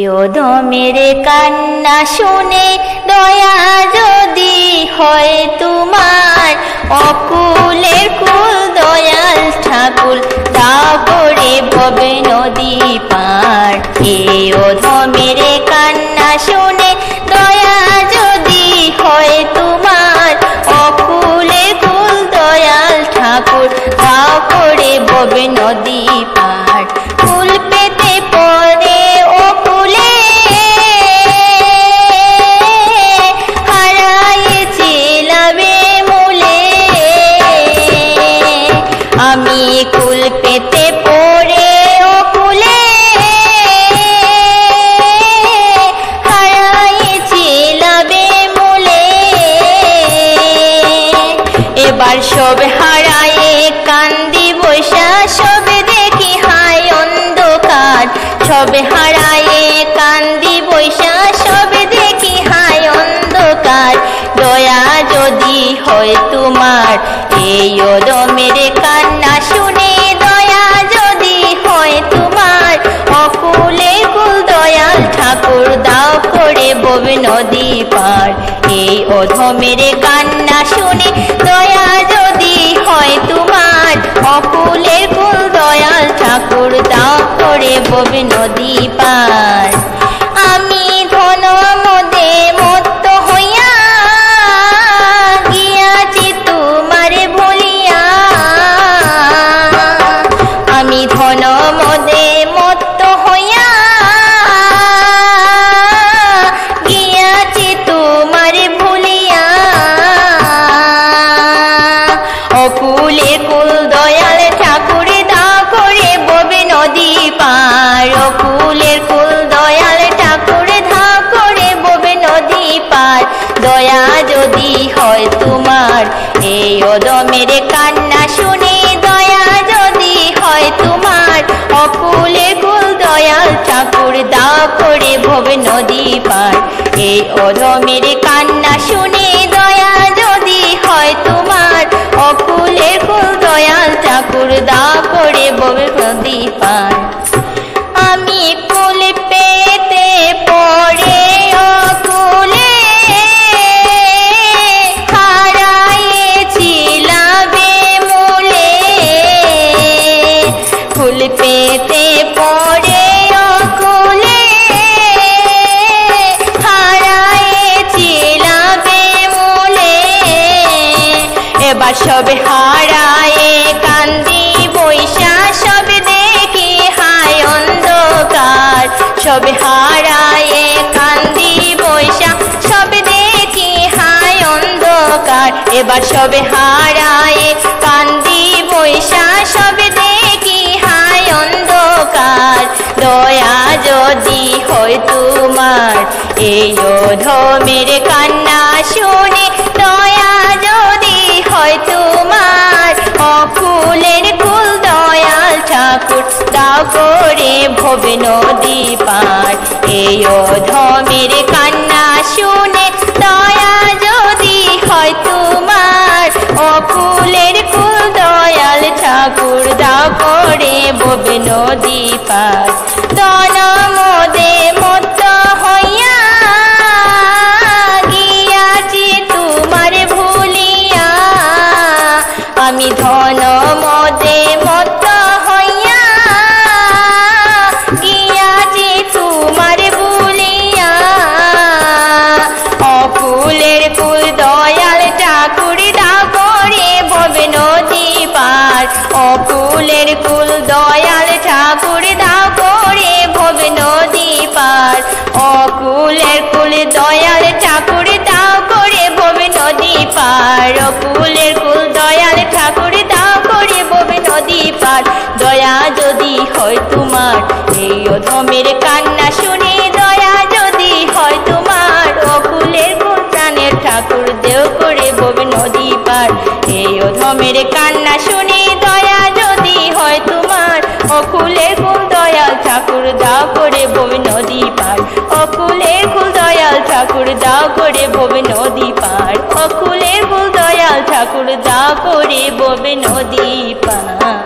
অধমের কান্না শুনে দয়া যদি হয় তোমার, অকুলের কুল দয়াল ঠাকুর দাও করে ভবে নদী পার। এই অধমের কান্না শুনে দয়া যদি হয় তোমার, অকুলের কুল দয়াল ঠাকুর দাও করে ভবে নদী পার। কুল পেতে পরে অকুলে হারাইছি লাভে মূলে, আমি কুল পেতে পরে অকুলে হারাইছি লাভে মূলে। এবার সব হারায়ে কান্দি বৈশা, সব দেখি হায় অন্ধকার। সব হারায়ে কান্দি বৈশা, সব দেখি হায় অন্ধকার। দয়া যদি হয় তোমার, এই অধমের কান্না শুনে দয়া যদি হয় তোমার, অকুলে কুল দয়াল ঠাকুর দাও করে ভবে নদী পার। এই অধমের কান্না শুনে দয়া যদি হয় তোমার, অকুলের কুল দয়াল ঠাকুর দাও করে ভবে নদী পার। আমি ধন মদে মত্ত হইয়া গিয়াছি তোমারে ভুলিয়া, আমি ধন মদে মত্ত হইয়া গিয়াছি তোমারে ভুলিয়া। অকুলে কুল দয়াল ঠাকুর দাও করে ভবে নদী পার। অকুলের কুল দয়াল ঠাকুর দাও করে ভবে নদী পার। দয়া যদি হয় তোমার, এই অধমের কান্না শুনে দয়া যদি হয় তোমার, অকুলের কুল দয়াল ঠাকুর দাও করে ভবে নদী পার। এই অধমের কান্না শুনে দয়া যদি হয় তোমার, অকুলের কুল দয়াল ঠাকুর দাও করে ভবে নদী পার। আমি কুল পেতে পরে অকুলে হারাইছি লাভে মূলে, কুল পেতে পরে অকুলে হারাইছি লাভে মূলে। এবার সব হারায়ে কান্দি বৈশা, সব দেখি হায় অন্ধকার। সব হারায়ে কান্দি বৈশা, সব দেখি হায় অন্ধকার। এবার সব হারায়ে কান্দি বৈশা, সব দেখি হায় অন্ধকার। দয়া যদি হয় তোমার, এই অধমের কান্না শুনে দয়া যদি হয় তোমার, অকুলের কুল দয়াল ঠাকুর দাও করে ভবে নদী পার। এই অধমের কান্না শুনে দয়া যদি হয় তোমার, অকুলের কুল দয়াল ঠাকুর দাও করে ভবে নদী পার। ধন মদে মত্ত হইয়া গিয়াছি তোমারে ভুলিয়া, আমি ধন মদে মত্ত হইয়া গিয়াছি তোমারে ভুলিয়া। অকুলের কুল দয়াল ঠাকুর দাও করে ভবে নদী পার। অকুলের কুল দয়াল ঠাকুর দাও করে ভবে নদী পার। অকুলের কুল দয়াল ঠাকুর দাও করে ভবে নদী পার। অকুলের কুল দয়াল ঠাকুর দাও করে ভবে নদী পার। দয়া যদি হয় তোমার, এই অধমের কান্না শুনে দয়া যদি হয় তোমার, অকুলের কুল প্রাণের ঠাকুর দেও করে ভবে নদী পার। এই অধমের কান্না শুনে দয়া যদি হয় তোমার, অকুলের কুল দয়াল ঠাকুর দাও করে ভবে নদী পার। অকুলের কুল দয়াল ঠাকুর দাও করে ভবে নদী পার। অকুলের কুল দয়াল ঠাকুর দাও করে ভবে নদী পার।